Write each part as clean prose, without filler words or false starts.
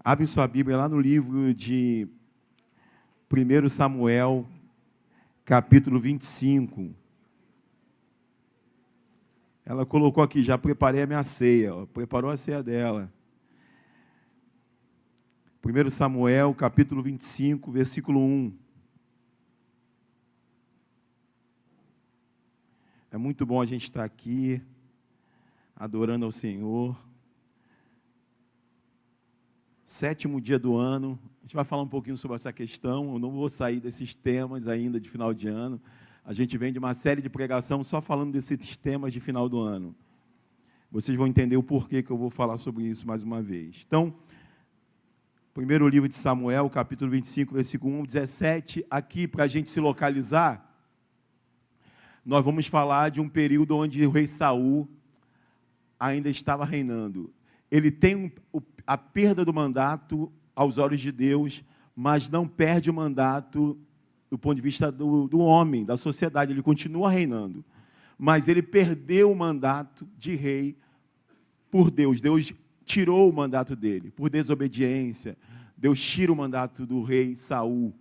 Abre sua Bíblia lá no livro de 1 Samuel, capítulo 25. Ela colocou aqui, já preparei a minha ceia, preparou a ceia dela. 1 Samuel, capítulo 25, versículo 1. É muito bom a gente estar aqui, adorando ao Senhor. 7º dia do ano, a gente vai falar um pouquinho sobre essa questão. Eu não vou sair desses temas ainda de final de ano. A gente vem de uma série de pregação só falando desses temas de final do ano. Vocês vão entender o porquê que eu vou falar sobre isso mais uma vez. Então, primeiro livro de Samuel, capítulo 25, versículo 1, 17. Aqui, para a gente se localizar, nós vamos falar de um período onde o rei Saul ainda estava reinando. Ele tem a perda do mandato aos olhos de Deus, mas não perde o mandato do ponto de vista do homem, da sociedade. Ele continua reinando, mas ele perdeu o mandato de rei por Deus. Deus tirou o mandato dele, por desobediência. Deus tira o mandato do rei Saul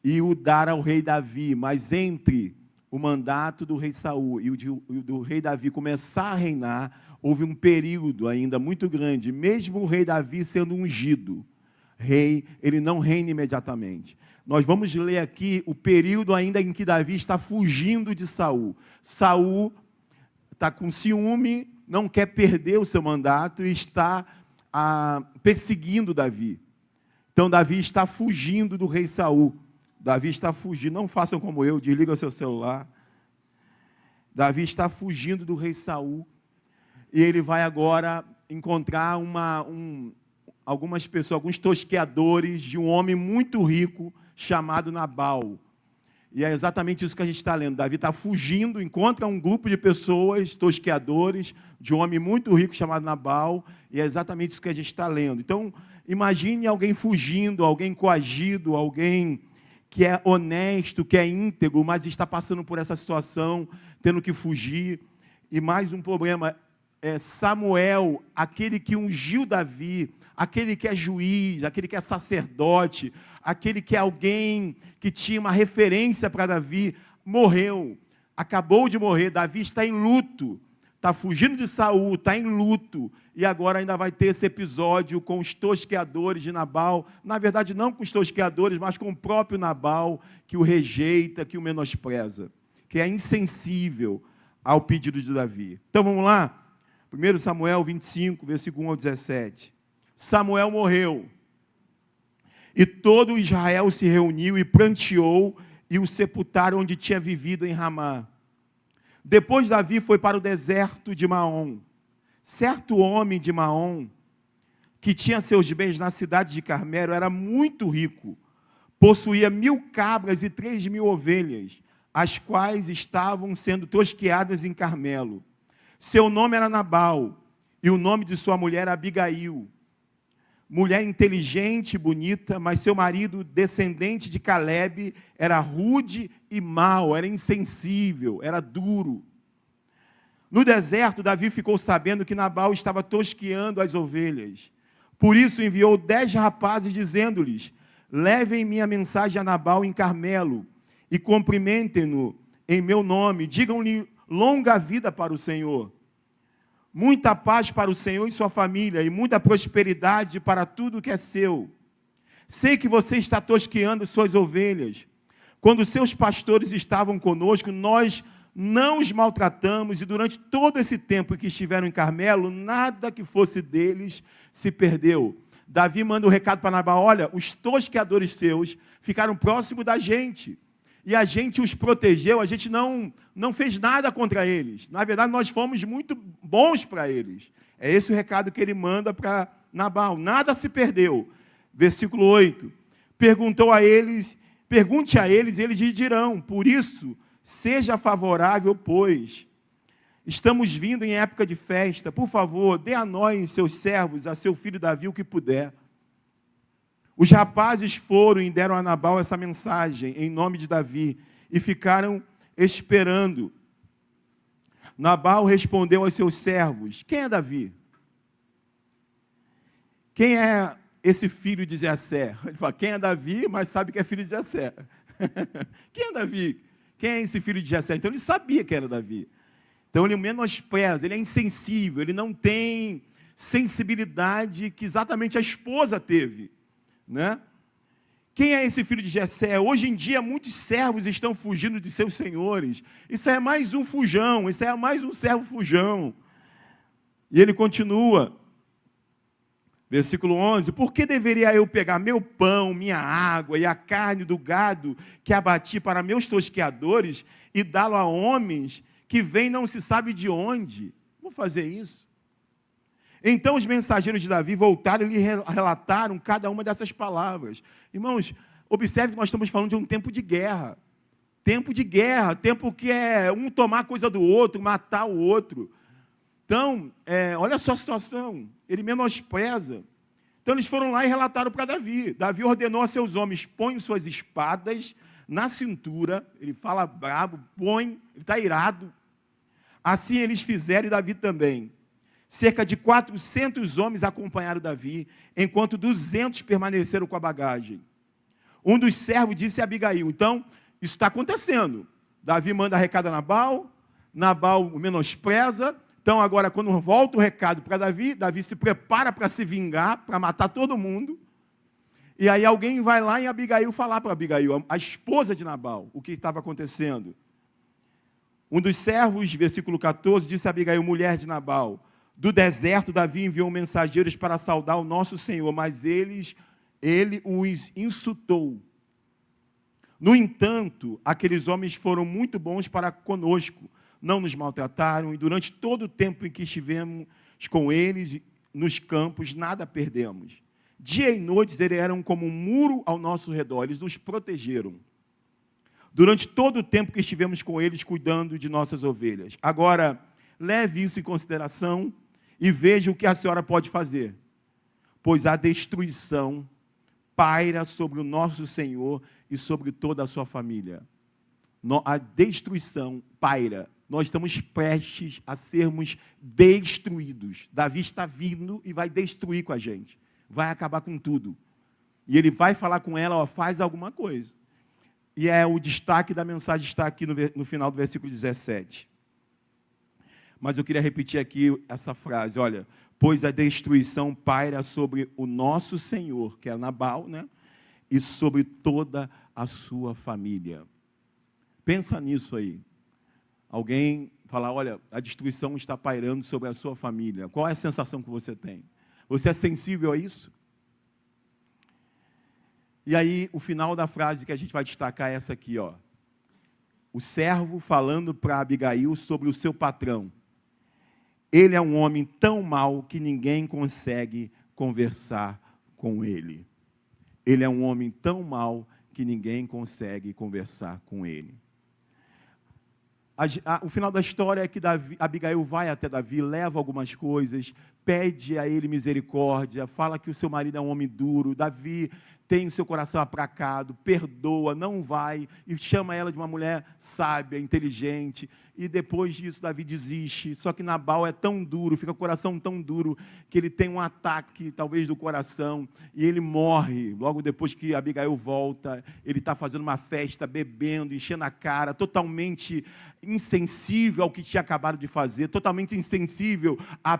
e o dá ao rei Davi, mas entre o mandato do rei Saul e o do rei Davi começar a reinar, houve um período ainda muito grande, mesmo o rei Davi sendo ungido rei, ele não reina imediatamente. Nós vamos ler aqui o período ainda em que Davi está fugindo de Saul. Saul está com ciúme, não quer perder o seu mandato e está perseguindo Davi. Então Davi está fugindo do rei Saul. Davi está fugindo, não façam como eu, desliga o seu celular. Davi está fugindo do rei Saul. E ele vai agora encontrar algumas pessoas, alguns tosqueadores de um homem muito rico chamado Nabal. E é exatamente isso que a gente está lendo. Davi está fugindo, encontra um grupo de pessoas, tosqueadores, de um homem muito rico chamado Nabal, e é exatamente isso que a gente está lendo. Então, imagine alguém fugindo, alguém coagido, alguém que é honesto, que é íntegro, mas está passando por essa situação, tendo que fugir. E mais um problema, Samuel, aquele que ungiu Davi, aquele que é juiz, aquele que é sacerdote, aquele que é alguém que tinha uma referência para Davi, morreu, acabou de morrer. Davi está em luto, está fugindo de Saul, está em luto, e agora ainda vai ter esse episódio com os tosqueadores de Nabal, na verdade não com os tosqueadores, mas com o próprio Nabal, que o rejeita, que o menospreza, que é insensível ao pedido de Davi. Então vamos lá, 1 Samuel 25, versículo 1 ao 17. Samuel morreu, e todo Israel se reuniu e pranteou, e o sepultaram onde tinha vivido em Ramá. Depois Davi foi para o deserto de Maom. Certo homem de Maom, que tinha seus bens na cidade de Carmelo, era muito rico, possuía 1000 cabras e 3000 ovelhas, as quais estavam sendo tosqueadas em Carmelo. Seu nome era Nabal, e o nome de sua mulher Abigail. Mulher inteligente e bonita, mas seu marido, descendente de Caleb, era rude e mau, era insensível, era duro. No deserto, Davi ficou sabendo que Nabal estava tosqueando as ovelhas. Por isso enviou 10 rapazes, dizendo-lhes: levem minha mensagem a Nabal em Carmelo, e cumprimentem-no em meu nome, digam-lhe longa vida para o Senhor. Muita paz para o Senhor e sua família, e muita prosperidade para tudo que é seu. Sei que você está tosqueando suas ovelhas. Quando seus pastores estavam conosco, nós não os maltratamos, e durante todo esse tempo que estiveram em Carmelo, nada que fosse deles se perdeu. Davi manda um recado para Nabal: olha, os tosqueadores seus ficaram próximos da gente, e a gente os protegeu, a gente não fez nada contra eles. Na verdade, nós fomos muito bons para eles. É esse o recado que ele manda para Nabal. Nada se perdeu. Versículo 8. Pergunte a eles, e eles lhe dirão. Por isso, seja favorável, pois estamos vindo em época de festa. Por favor, dê a nós, seus servos, a seu filho Davi, o que puder. Os rapazes foram e deram a Nabal essa mensagem em nome de Davi e ficaram esperando. Nabal respondeu aos seus servos: quem é Davi? Quem é esse filho de Jessé? Ele fala, quem é Davi, mas sabe que é filho de Jessé. Quem é Davi? Quem é esse filho de Jessé? Então ele sabia que era Davi. Então ele menospreza, ele é insensível, ele não tem sensibilidade que exatamente a esposa teve, né? Quem é esse filho de Jessé? Hoje em dia muitos servos estão fugindo de seus senhores. Isso é mais um fujão, isso é mais um servo fujão. E ele continua, versículo 11, por que deveria eu pegar meu pão, minha água e a carne do gado que abati para meus tosqueadores e dá-lo a homens que vêm não se sabe de onde? Vou fazer isso. Então os mensageiros de Davi voltaram e lhe relataram cada uma dessas palavras. Irmãos, observe que nós estamos falando de um tempo de guerra. Tempo de guerra, tempo que é um tomar coisa do outro, matar o outro. Então, olha só a situação, ele menospreza. Então eles foram lá e relataram para Davi. Davi ordenou a seus homens, põem suas espadas na cintura, ele fala brabo, põe, ele está irado. Assim eles fizeram e Davi também. Cerca de 400 homens acompanharam Davi, enquanto 200 permaneceram com a bagagem. Um dos servos disse a Abigail, então, isso está acontecendo. Davi manda recado a Nabal, Nabal o menospreza. Então, agora, quando volta o recado para Davi, Davi se prepara para se vingar, para matar todo mundo. E aí alguém vai lá em Abigail falar para Abigail, a esposa de Nabal, o que estava acontecendo. Um dos servos, versículo 14, disse a Abigail, mulher de Nabal, do deserto Davi enviou mensageiros para saudar o nosso Senhor, mas ele os insultou. No entanto, aqueles homens foram muito bons para conosco, não nos maltrataram, e durante todo o tempo em que estivemos com eles nos campos, nada perdemos. Dia e noite eles eram como um muro ao nosso redor, eles nos protegeram. Durante todo o tempo que estivemos com eles, cuidando de nossas ovelhas. Agora, leve isso em consideração e veja o que a senhora pode fazer. Pois a destruição paira sobre o nosso Senhor e sobre toda a sua família. A destruição paira. Nós estamos prestes a sermos destruídos. Davi está vindo e vai destruir com a gente. Vai acabar com tudo. E ele vai falar com ela, ó, faz alguma coisa. E o destaque da mensagem está aqui no final do versículo 17. Mas eu queria repetir aqui essa frase, olha, pois a destruição paira sobre o nosso Senhor, que é Nabal, né? E sobre toda a sua família. Pensa nisso aí. Alguém falar, olha, a destruição está pairando sobre a sua família. Qual é a sensação que você tem? Você é sensível a isso? E aí, o final da frase que a gente vai destacar é essa aqui, ó. O servo falando para Abigail sobre o seu patrão. Ele é um homem tão mau que ninguém consegue conversar com ele. Ele é um homem tão mau que ninguém consegue conversar com ele. O final da história é que Abigail vai até Davi, leva algumas coisas, pede a ele misericórdia, fala que o seu marido é um homem duro. Davi tem o seu coração aplacado, perdoa, não vai, e chama ela de uma mulher sábia, inteligente, e depois disso Davi desiste. Só que Nabal é tão duro, fica o coração tão duro, que ele tem um ataque, talvez, do coração, e ele morre. Logo depois que Abigail volta, ele está fazendo uma festa, bebendo, enchendo a cara, totalmente insensível ao que tinha acabado de fazer, totalmente insensível à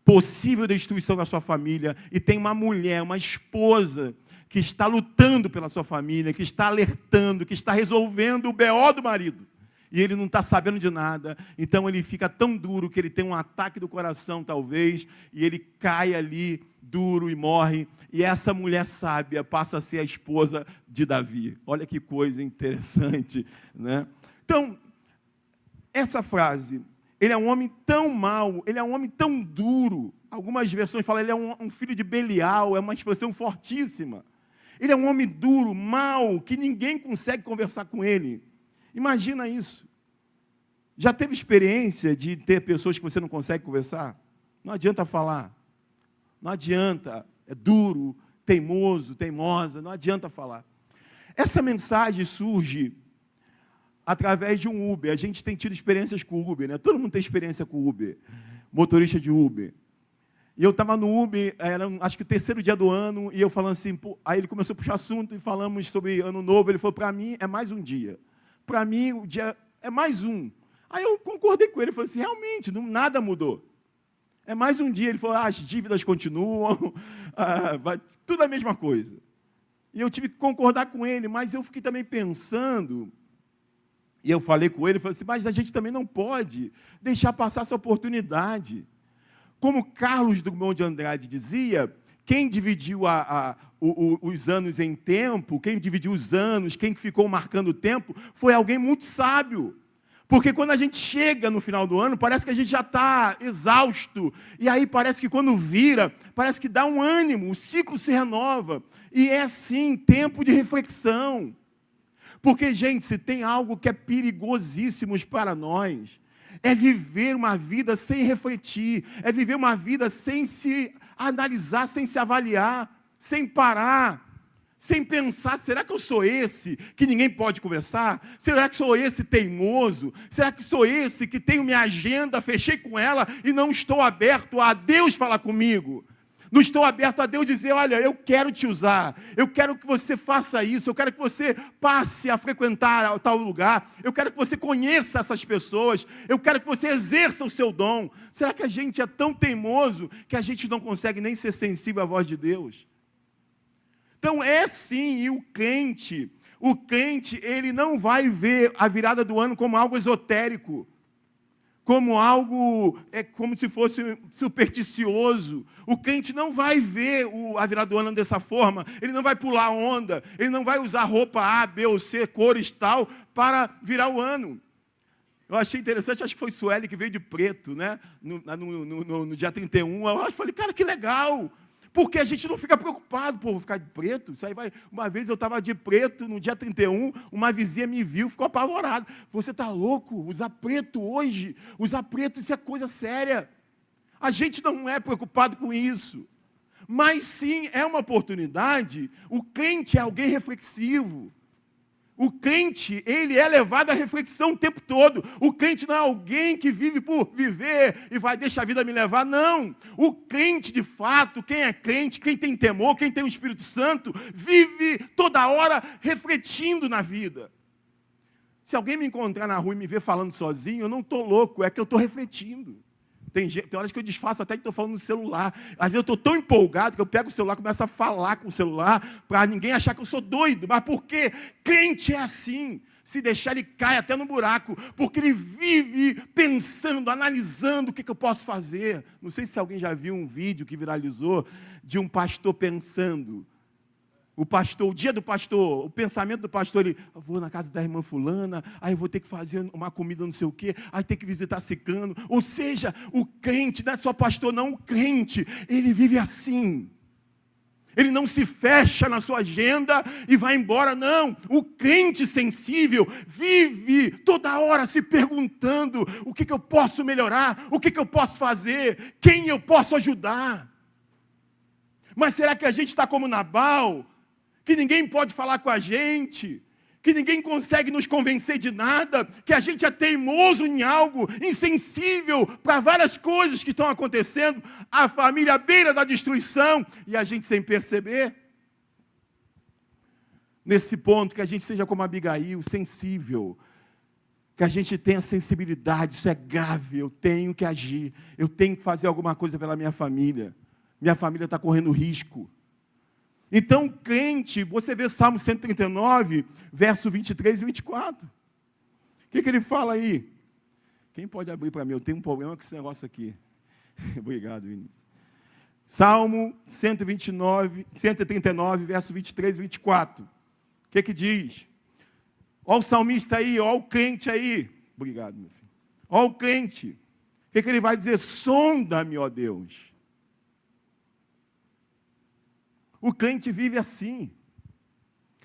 possível destruição da sua família, e tem uma mulher, uma esposa, que está lutando pela sua família, que está alertando, que está resolvendo o BO do marido. E ele não está sabendo de nada, então ele fica tão duro que ele tem um ataque do coração, talvez, e ele cai ali, duro, e morre. E essa mulher sábia passa a ser a esposa de Davi. Olha que coisa interessante, né? Então, essa frase, ele é um homem tão mau, ele é um homem tão duro. Algumas versões falam, ele é um filho de Belial, é uma expressão fortíssima. Ele é um homem duro, mau, que ninguém consegue conversar com ele. Imagina isso. Já teve experiência de ter pessoas que você não consegue conversar? Não adianta falar. Não adianta. É duro, teimoso, teimosa, não adianta falar. Essa mensagem surge através de um Uber. A gente tem tido experiências com o Uber, né? Todo mundo tem experiência com o Uber. Motorista de Uber. E eu estava no Uber, era acho que o terceiro dia do ano, e eu falando assim, aí ele começou a puxar assunto e falamos sobre ano novo. Ele falou, para mim é mais um dia. Para mim o dia é mais um. Aí eu concordei com ele, falei assim, realmente, nada mudou. É mais um dia. Ele falou, as dívidas continuam, tudo a mesma coisa. E eu tive que concordar com ele, mas eu fiquei também pensando, e eu falei com ele, falei assim, mas a gente também não pode deixar passar essa oportunidade. Como Carlos Drummond de Andrade dizia, quem dividiu os anos em tempo, quem dividiu os anos, quem ficou marcando o tempo, foi alguém muito sábio. Porque quando a gente chega no final do ano, parece que a gente já está exausto. E aí parece que quando vira, parece que dá um ânimo, o ciclo se renova. E é assim, tempo de reflexão. Porque, gente, se tem algo que é perigosíssimo para nós, é viver uma vida sem refletir, é viver uma vida sem se analisar, sem se avaliar, sem parar, sem pensar, será que eu sou esse que ninguém pode conversar? Será que sou esse teimoso? Será que sou esse que tenho minha agenda, fechei com ela e não estou aberto a Deus falar comigo? Não estou aberto a Deus dizer, olha, eu quero te usar, eu quero que você faça isso, eu quero que você passe a frequentar tal lugar, eu quero que você conheça essas pessoas, eu quero que você exerça o seu dom. Será que a gente é tão teimoso que a gente não consegue nem ser sensível à voz de Deus? Então é sim, e o crente, ele não vai ver a virada do ano como algo esotérico, como algo, como se fosse supersticioso. O crente não vai ver a virada do ano dessa forma, ele não vai pular onda, ele não vai usar roupa A, B ou C, cores tal, para virar o ano. Eu achei interessante, acho que foi Sueli que veio de preto, né? no dia 31, eu falei, cara, que legal! Porque a gente não fica preocupado, vou ficar de preto. Isso aí vai. Uma vez eu estava de preto, no dia 31, uma vizinha me viu, ficou apavorada. Você está louco? Usar preto hoje? Usar preto, isso é coisa séria. A gente não é preocupado com isso. Mas sim, é uma oportunidade. O crente é alguém reflexivo. O crente, ele é levado à reflexão o tempo todo. O crente não é alguém que vive por viver e vai deixar a vida me levar, não. O crente, de fato, quem é crente, quem tem temor, quem tem o Espírito Santo, vive toda hora refletindo na vida. Se alguém me encontrar na rua e me ver falando sozinho, eu não estou louco, é que eu estou refletindo. Tem horas que eu disfarço até que estou falando no celular. Às vezes eu estou tão empolgado que eu pego o celular e começo a falar com o celular para ninguém achar que eu sou doido. Mas por quê? Crente é assim. Se deixar, ele cai até no buraco. Porque ele vive pensando, analisando o que eu posso fazer. Não sei se alguém já viu um vídeo que viralizou de um pastor pensando. O dia do pastor, o pensamento do pastor, eu vou na casa da irmã fulana, aí eu vou ter que fazer uma comida não sei o quê, aí tem que visitar ciclano. Ou seja, o crente, não é só pastor não, o crente, ele vive assim. Ele não se fecha na sua agenda e vai embora, não. O crente sensível vive toda hora se perguntando o que eu posso melhorar, o que eu posso fazer, quem eu posso ajudar. Mas será que a gente está como Nabal? Que ninguém pode falar com a gente, que ninguém consegue nos convencer de nada, que a gente é teimoso em algo, insensível para várias coisas que estão acontecendo, a família à beira da destruição, e a gente sem perceber. Nesse ponto, que a gente seja como Abigail, sensível, que a gente tenha sensibilidade, isso é grave, eu tenho que agir, eu tenho que fazer alguma coisa pela minha família está correndo risco. Então, crente, você vê Salmo 139, verso 23 e 24. O que ele fala aí? Quem pode abrir para mim? Eu tenho um problema com esse negócio aqui. Obrigado, Vinícius. Salmo 139, verso 23 e 24. O que diz? Olha o salmista aí, olha o crente aí. Obrigado, meu filho. Olha o crente. O que ele vai dizer? Sonda-me, ó Deus. O crente vive assim.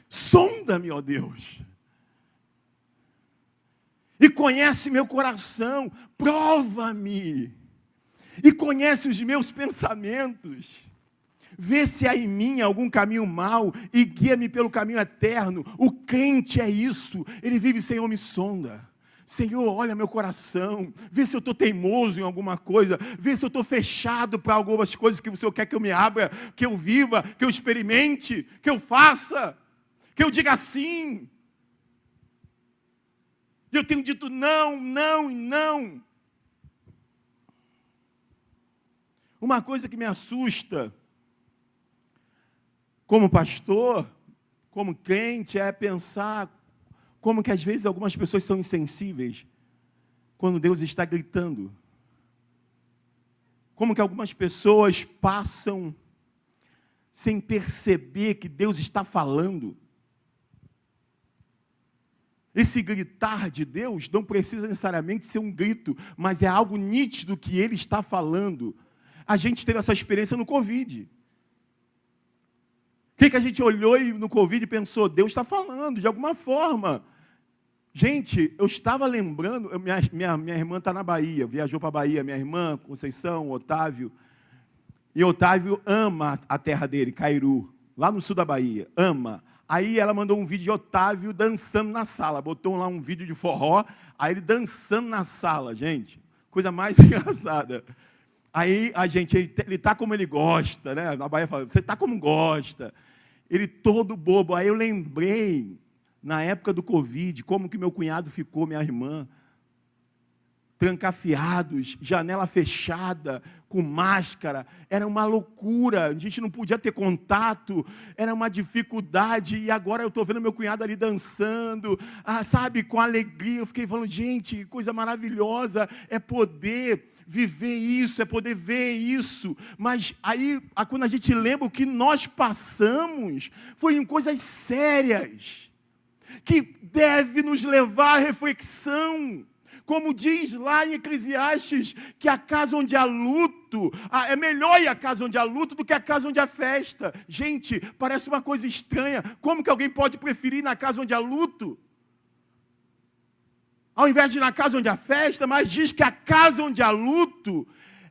Sonda-me, ó Deus. E conhece meu coração. Prova-me. E conhece os meus pensamentos. Vê se há em mim algum caminho mau e guia-me pelo caminho eterno. O crente é isso. Ele vive, Senhor, me sonda. Senhor, olha meu coração, vê se eu estou teimoso em alguma coisa, vê se eu estou fechado para algumas coisas que o Senhor quer que eu me abra, que eu viva, que eu experimente, que eu faça, que eu diga sim. E eu tenho dito não, não e não. Uma coisa que me assusta, como pastor, como crente, é pensar como que às vezes algumas pessoas são insensíveis quando Deus está gritando. Como que algumas pessoas passam sem perceber que Deus está falando. Esse gritar de Deus não precisa necessariamente ser um grito, mas é algo nítido que Ele está falando. A gente teve essa experiência no Covid. O que a gente olhou no Covid e pensou? Deus está falando, de alguma forma. Gente, eu estava lembrando, minha irmã está na Bahia, viajou para a Bahia, minha irmã, Conceição, Otávio. E Otávio ama a terra dele, Cairu, lá no sul da Bahia, ama. Aí ela mandou um vídeo de Otávio dançando na sala, botou lá um vídeo de forró, aí ele dançando na sala, gente, coisa mais engraçada. Aí a gente, ele está como ele gosta, né? Na Bahia fala, você está como gosta. Ele todo bobo. Aí eu lembrei, na época do Covid, como que meu cunhado ficou, minha irmã, trancafiados, janela fechada, com máscara, era uma loucura, a gente não podia ter contato, era uma dificuldade, e agora eu estou vendo meu cunhado ali dançando, sabe, com alegria. Eu fiquei falando, gente, que coisa maravilhosa é poder viver isso, é poder ver isso. Mas aí, quando a gente lembra o que nós passamos, foi em coisas sérias, que deve nos levar à reflexão. Como diz lá em Eclesiastes, que a casa onde há luto, é melhor ir à casa onde há luto do que a casa onde há festa. Gente, parece uma coisa estranha. Como que alguém pode preferir ir na casa onde há luto, ao invés de ir na casa onde há festa? Mas diz que a casa onde há luto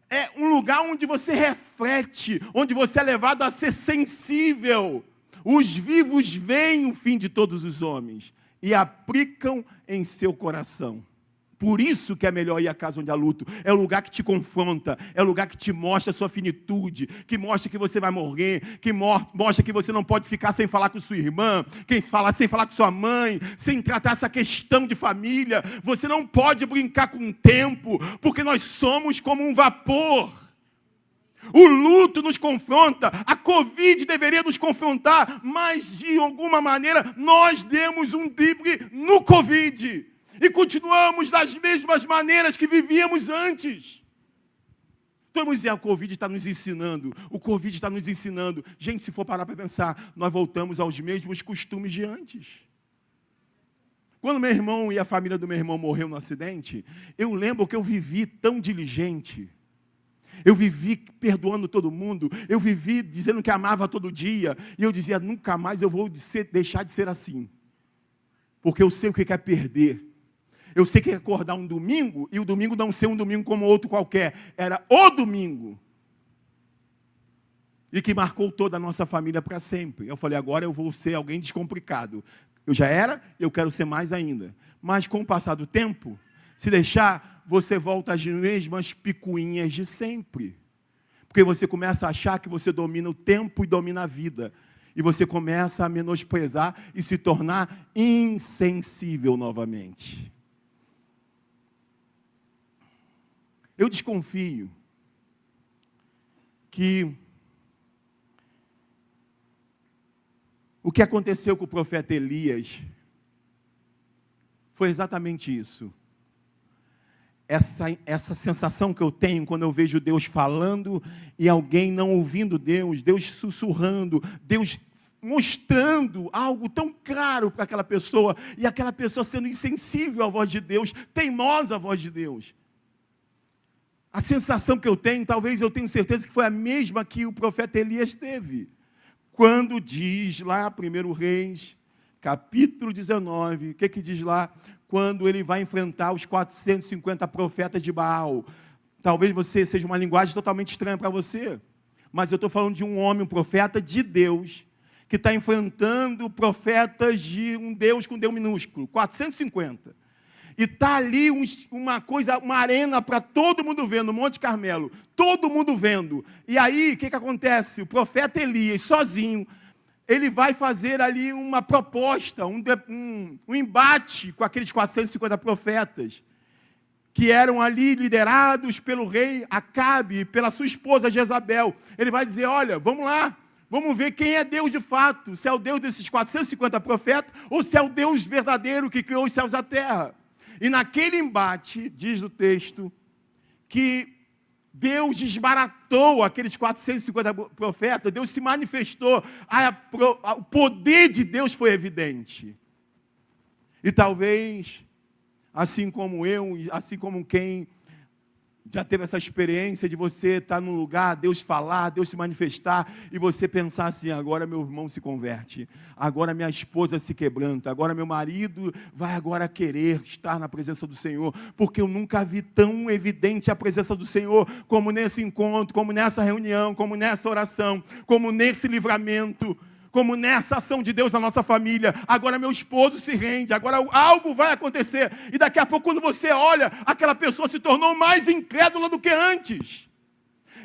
é um lugar onde você reflete, onde você é levado a ser sensível. Os vivos veem o fim de todos os homens e aplicam em seu coração. Por isso que é melhor ir à casa onde há luto. É o lugar que te confronta, é o lugar que te mostra a sua finitude, que mostra que você vai morrer, que mostra que você não pode ficar sem falar com sua irmã, sem falar com sua mãe, sem tratar essa questão de família. Você não pode brincar com o tempo, porque nós somos como um vapor. O luto nos confronta, a Covid deveria nos confrontar, mas de alguma maneira nós demos um drible no Covid. E continuamos das mesmas maneiras que vivíamos antes. Então, vamos dizer, a Covid está nos ensinando. O Covid está nos ensinando. Gente, se for parar para pensar, nós voltamos aos mesmos costumes de antes. Quando meu irmão e a família do meu irmão morreu no acidente, eu lembro que eu vivi tão diligente. Eu vivi perdoando todo mundo. Eu vivi dizendo que amava todo dia. E eu dizia, nunca mais eu vou deixar de ser assim. Porque eu sei o que é perder. Eu sei que é acordar um domingo, e o domingo não ser um domingo como outro qualquer. Era o domingo. E que marcou toda a nossa família para sempre. Eu falei, agora eu vou ser alguém descomplicado. Eu já era, eu quero ser mais ainda. Mas com o passar do tempo, se deixar, você volta às mesmas picuinhas de sempre. Porque você começa a achar que você domina o tempo e domina a vida. E você começa a menosprezar e se tornar insensível novamente. Eu desconfio que o que aconteceu com o profeta Elias foi exatamente isso. Essa sensação que eu tenho quando eu vejo Deus falando e alguém não ouvindo Deus, Deus sussurrando, Deus mostrando algo tão claro para aquela pessoa, e aquela pessoa sendo insensível à voz de Deus, teimosa à voz de Deus. A sensação que eu tenho, talvez eu tenho certeza que foi a mesma que o profeta Elias teve. Quando diz lá, 1 Reis, capítulo 19, o que diz lá? Quando ele vai enfrentar os 450 profetas de Baal. Talvez seja uma linguagem totalmente estranha para você, mas eu estou falando de um homem, um profeta de Deus, que está enfrentando profetas de um Deus com Deus minúsculo, 450. E está ali uma arena para todo mundo ver, no Monte Carmelo. Todo mundo vendo. E aí, o que acontece? O profeta Elias, sozinho, ele vai fazer ali uma proposta, um embate com aqueles 450 profetas, que eram ali liderados pelo rei Acabe e pela sua esposa Jezabel. Ele vai dizer, olha, vamos lá, vamos ver quem é Deus de fato, se é o Deus desses 450 profetas, ou se é o Deus verdadeiro que criou os céus e a terra. E naquele embate, diz o texto, que Deus desbaratou aqueles 450 profetas, Deus se manifestou, o poder de Deus foi evidente. E talvez, assim como eu, assim como quem já teve essa experiência de você estar num lugar, Deus falar, Deus se manifestar, e você pensar assim, agora meu irmão se converte, agora minha esposa se quebranta, agora meu marido vai agora querer estar na presença do Senhor, porque eu nunca vi tão evidente a presença do Senhor, como nesse encontro, como nessa reunião, como nessa oração, como nesse livramento, como nessa ação de Deus na nossa família. Agora meu esposo se rende, agora algo vai acontecer. E daqui a pouco, quando você olha, aquela pessoa se tornou mais incrédula do que antes.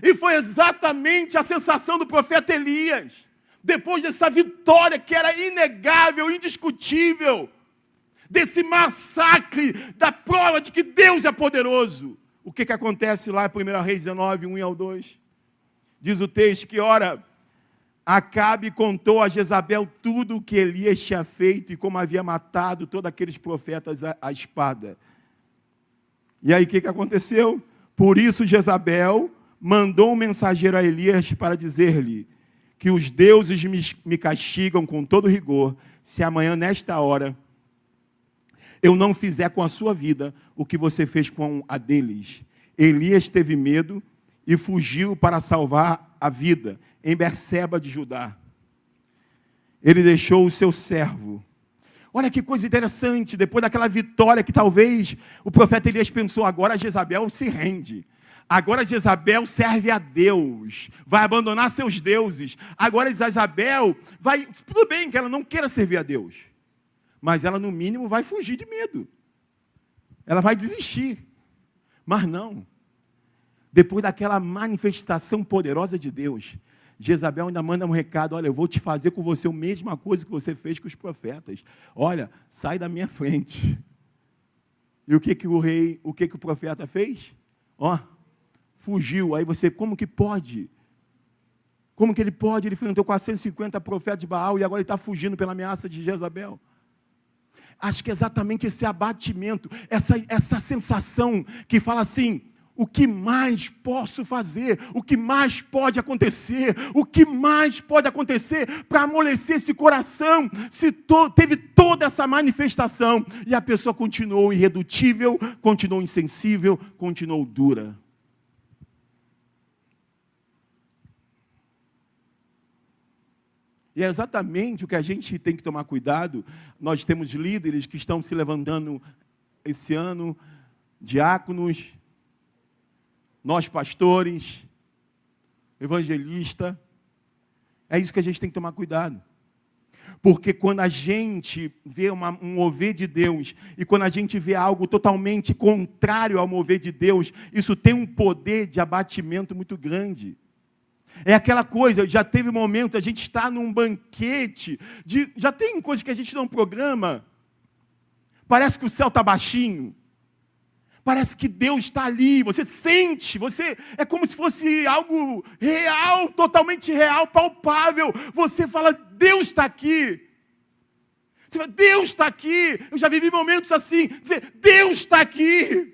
E foi exatamente a sensação do profeta Elias. Depois dessa vitória que era inegável, indiscutível, desse massacre, da prova de que Deus é poderoso. O que acontece lá em 1 Reis 19, 1 ao 2? Diz o texto que, ora, Acabe contou a Jezabel tudo o que Elias tinha feito e como havia matado todos aqueles profetas à espada. E aí o que aconteceu? Por isso Jezabel mandou um mensageiro a Elias para dizer-lhe que os deuses me castigam com todo rigor, se amanhã, nesta hora, eu não fizer com a sua vida o que você fez com a deles. Elias teve medo e fugiu para salvar a vida em Berseba de Judá. Ele deixou o seu servo. Olha que coisa interessante, depois daquela vitória que talvez o profeta Elias pensou, agora Jezabel se rende. Agora Jezabel serve a Deus, vai abandonar seus deuses. Agora Jezabel vai, tudo bem que ela não queira servir a Deus, mas ela no mínimo vai fugir de medo. Ela vai desistir. Mas não. Depois daquela manifestação poderosa de Deus, Jezabel ainda manda um recado, olha, eu vou te fazer com você a mesma coisa que você fez com os profetas. Olha, sai da minha frente. E o que o profeta fez? Fugiu. Aí você, como que pode? Como que ele pode? Ele enfrentou 450 profetas de Baal e agora ele está fugindo pela ameaça de Jezabel. Acho que é exatamente esse abatimento, essa sensação que fala assim, o que mais posso fazer? O que mais pode acontecer? O que mais pode acontecer para amolecer esse coração? Se teve toda essa manifestação e a pessoa continuou irredutível, continuou insensível, continuou dura. E é exatamente o que a gente tem que tomar cuidado. Nós temos líderes que estão se levantando esse ano, diáconos, nós pastores, evangelista. É isso que a gente tem que tomar cuidado. Porque quando a gente vê um mover de Deus, e quando a gente vê algo totalmente contrário ao mover de Deus, isso tem um poder de abatimento muito grande. É aquela coisa, já teve momentos, a gente está num banquete, já tem coisas que a gente não programa, parece que o céu está baixinho, parece que Deus está ali, você sente, é como se fosse algo real, totalmente real, palpável. Você fala, Deus está aqui. Você fala, Deus está aqui. Eu já vivi momentos assim, dizer, Deus está aqui.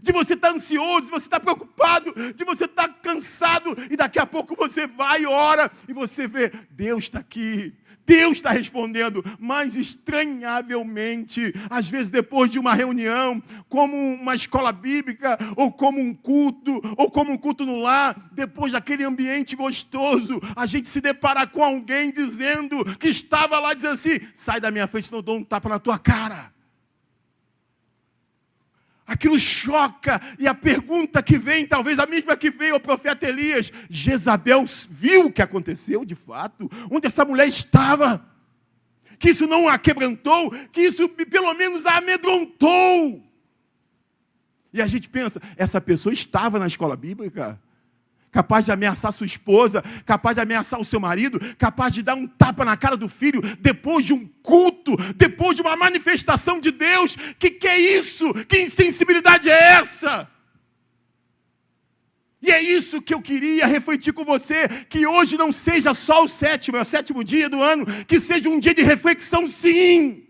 De você estar ansioso, de você estar preocupado, de você estar cansado, e daqui a pouco você vai e ora, e você vê, Deus está aqui. Deus está respondendo, mas estranhavelmente, às vezes depois de uma reunião, como uma escola bíblica, ou como um culto no lar, depois daquele ambiente gostoso, a gente se depara com alguém dizendo, que estava lá dizendo assim, sai da minha frente, senão eu dou um tapa na tua cara. Aquilo choca, e a pergunta que vem, talvez a mesma que veio ao profeta Elias, Jezabel viu o que aconteceu de fato, onde essa mulher estava. que isso não a quebrantou, que isso pelo menos a amedrontou. E a gente pensa, essa pessoa estava na escola bíblica, capaz de ameaçar sua esposa, capaz de ameaçar o seu marido, capaz de dar um tapa na cara do filho, depois de um culto, depois de uma manifestação de Deus. Que é isso? Que insensibilidade é essa? E é isso que eu queria refletir com você, que hoje não seja só o sétimo dia do ano, que seja um dia de reflexão, sim.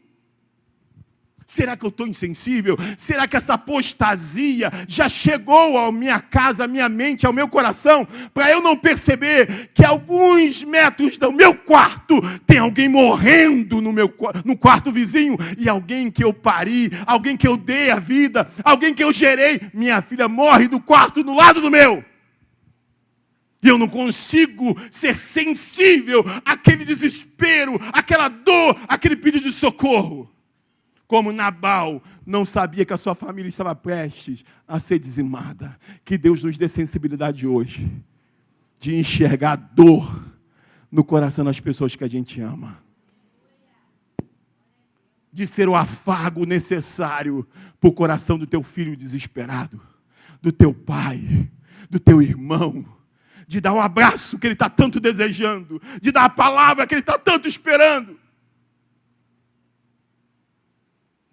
Será que eu estou insensível? Será que essa apostasia já chegou à minha casa, à minha mente, ao meu coração, para eu não perceber que a alguns metros do meu quarto tem alguém morrendo no quarto vizinho, e alguém que eu pari, alguém que eu dei a vida, alguém que eu gerei, minha filha morre do quarto do lado do meu. E eu não consigo ser sensível àquele desespero, àquela dor, àquele pedido de socorro. Como Nabal não sabia que a sua família estava prestes a ser dizimada. Que Deus nos dê sensibilidade hoje de enxergar a dor no coração das pessoas que a gente ama. De ser o afago necessário para o coração do teu filho desesperado, do teu pai, do teu irmão. De dar o abraço que ele está tanto desejando, de dar a palavra que ele está tanto esperando.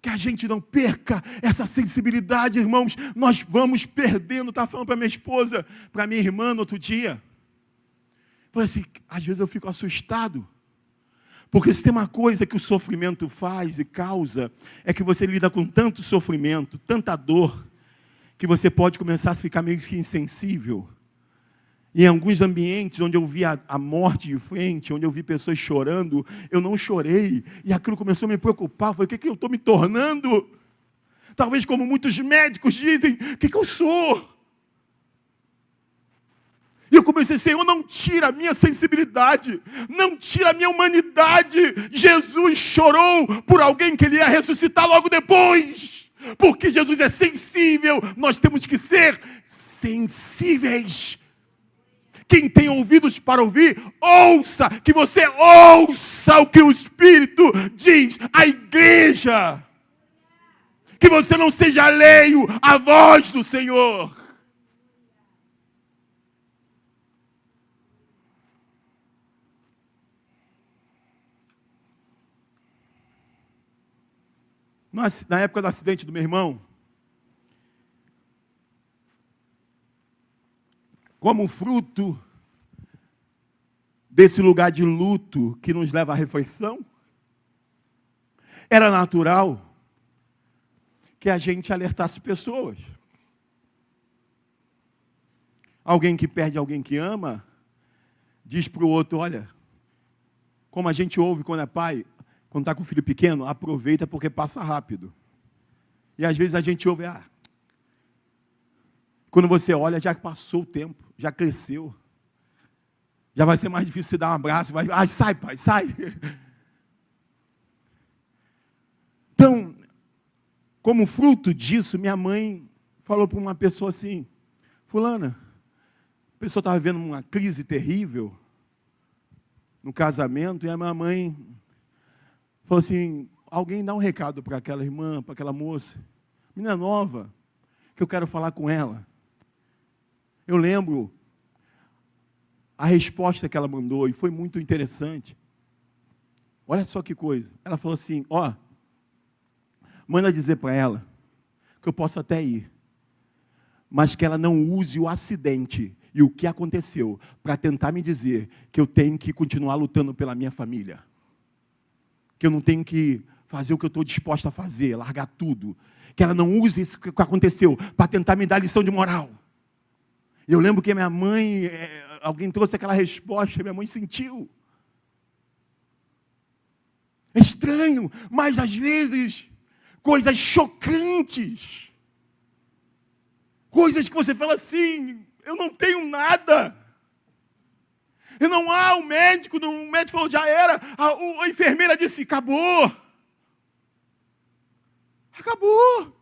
Que a gente não perca essa sensibilidade, irmãos. Nós vamos perdendo. Estava falando para minha esposa, para minha irmã no outro dia. Falei assim, às vezes eu fico assustado. Porque se tem uma coisa que o sofrimento faz e causa, é que você lida com tanto sofrimento, tanta dor, que você pode começar a ficar meio que insensível. Em alguns ambientes onde eu vi a morte de frente, onde eu vi pessoas chorando, eu não chorei. E aquilo começou a me preocupar. Eu falei, o que eu estou me tornando? Talvez como muitos médicos dizem, o que eu sou? E eu comecei a dizer, Senhor, não tira a minha sensibilidade, não tira a minha humanidade. Jesus chorou por alguém que ele ia ressuscitar logo depois. Porque Jesus é sensível, nós temos que ser sensíveis. Quem tem ouvidos para ouvir, ouça, que você ouça o que o Espírito diz à igreja. Que você não seja alheio à voz do Senhor. Na época do acidente do meu irmão, como fruto desse lugar de luto que nos leva à reflexão, era natural que a gente alertasse pessoas. Alguém que perde alguém que ama, diz para o outro, olha, como a gente ouve quando é pai, quando está com um filho pequeno, aproveita porque passa rápido. E às vezes a gente ouve, quando você olha, já passou o tempo, já cresceu. Já vai ser mais difícil você dar um abraço. Sai, pai, sai. Então, como fruto disso, minha mãe falou para uma pessoa assim, fulana, a pessoa estava vivendo uma crise terrível no casamento, e a minha mãe falou assim, alguém dá um recado para aquela irmã, para aquela moça, menina nova, que eu quero falar com ela. Eu lembro a resposta que ela mandou, e foi muito interessante. Olha só que coisa. Ela falou assim, manda dizer para ela que eu posso até ir, mas que ela não use o acidente e o que aconteceu para tentar me dizer que eu tenho que continuar lutando pela minha família. Que eu não tenho que fazer o que eu estou disposta a fazer, largar tudo. Que ela não use isso que aconteceu para tentar me dar lição de moral. Eu lembro que minha mãe, alguém trouxe aquela resposta, minha mãe sentiu. É estranho, mas às vezes, coisas chocantes. Coisas que você fala assim, eu não tenho nada. E não há o médico falou, já era. A enfermeira disse, acabou. Acabou.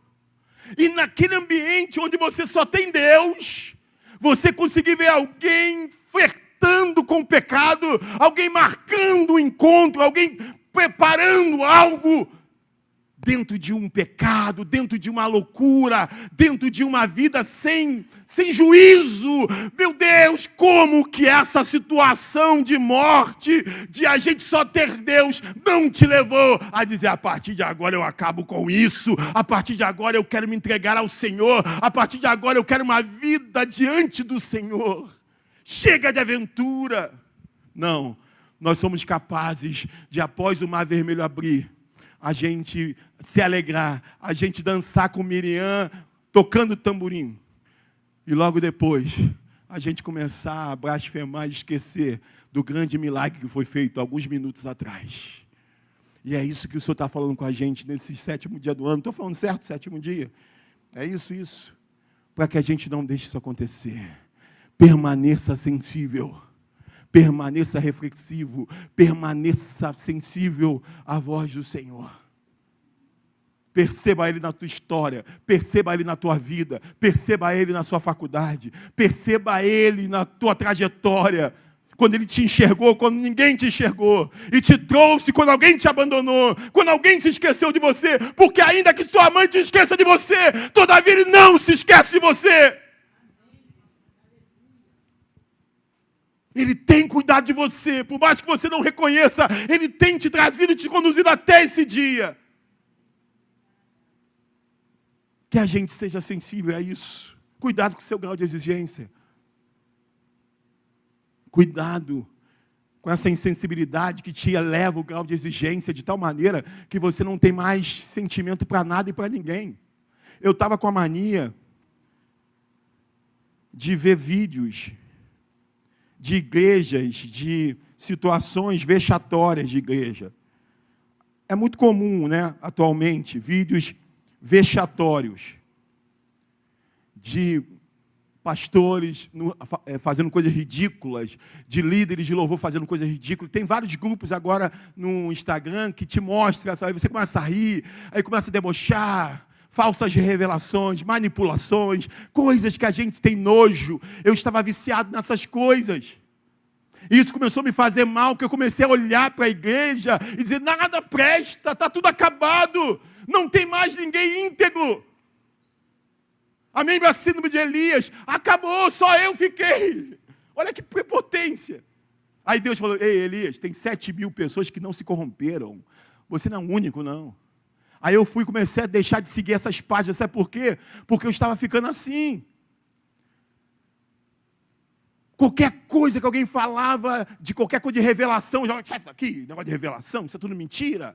E naquele ambiente onde você só tem Deus, você conseguir ver alguém flertando com o pecado, alguém marcando o encontro, alguém preparando algo dentro de um pecado, dentro de uma loucura, dentro de uma vida sem juízo. Meu Deus, como que essa situação de morte, de a gente só ter Deus, não te levou a dizer, a partir de agora eu acabo com isso, a partir de agora eu quero me entregar ao Senhor, a partir de agora eu quero uma vida diante do Senhor. Chega de aventura. Não, nós somos capazes de, após o mar vermelho abrir, a gente se alegrar, a gente dançar com Miriam, tocando tamborim. E logo depois, a gente começar a blasfemar e esquecer do grande milagre que foi feito alguns minutos atrás. E é isso que o Senhor está falando com a gente nesse 7º dia do ano. Estou falando certo, 7º dia? É isso. Para que a gente não deixe isso acontecer. Permaneça sensível. Permaneça reflexivo, permaneça sensível à voz do Senhor. Perceba Ele na tua história, perceba Ele na tua vida, perceba Ele na sua faculdade, perceba Ele na tua trajetória. Quando Ele te enxergou, quando ninguém te enxergou, e te trouxe quando alguém te abandonou, quando alguém se esqueceu de você, porque ainda que tua mãe te esqueça de você, todavia Ele não se esquece de você. Ele tem cuidado de você, por mais que você não reconheça, Ele tem te trazido e te conduzido até esse dia. Que a gente seja sensível a isso. Cuidado com o seu grau de exigência. Cuidado com essa insensibilidade que te eleva o grau de exigência de tal maneira que você não tem mais sentimento para nada e para ninguém. Eu estava com a mania de ver vídeos de igrejas, de situações vexatórias de igreja. É muito comum, né, atualmente, vídeos vexatórios de pastores fazendo coisas ridículas, de líderes de louvor fazendo coisas ridículas. Tem vários grupos agora no Instagram que te mostram, aí você começa a rir, aí começa a debochar, falsas revelações, manipulações, coisas que a gente tem nojo. Eu estava viciado nessas coisas. E isso começou a me fazer mal, que eu comecei a olhar para a igreja e dizer, nada presta, está tudo acabado, não tem mais ninguém íntegro. A mesma síndrome de Elias, acabou, só eu fiquei. Olha que prepotência. Aí Deus falou, ei Elias, tem 7.000 pessoas que não se corromperam. Você não é o único, não. Aí eu comecei a deixar de seguir essas páginas, sabe por quê? Porque eu estava ficando assim. Qualquer coisa que alguém falava, de qualquer coisa de revelação, já sai daqui, negócio de revelação, isso é tudo mentira.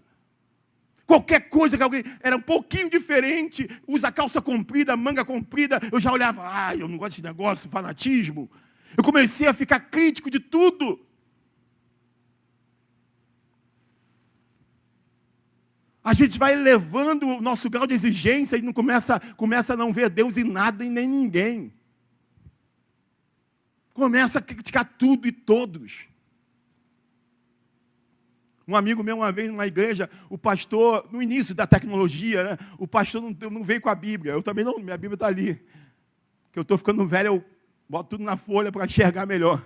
Qualquer coisa que alguém era um pouquinho diferente, usa calça comprida, manga comprida, eu já olhava, eu não gosto desse negócio, fanatismo. Eu comecei a ficar crítico de tudo. A gente vai elevando o nosso grau de exigência e não começa a não ver Deus em nada e nem ninguém. Começa a criticar tudo e todos. Um amigo meu, uma vez numa igreja, o pastor, no início da tecnologia, né, o pastor não veio com a Bíblia. Eu também não, minha Bíblia está ali. Que eu estou ficando velho, eu boto tudo na folha para enxergar melhor.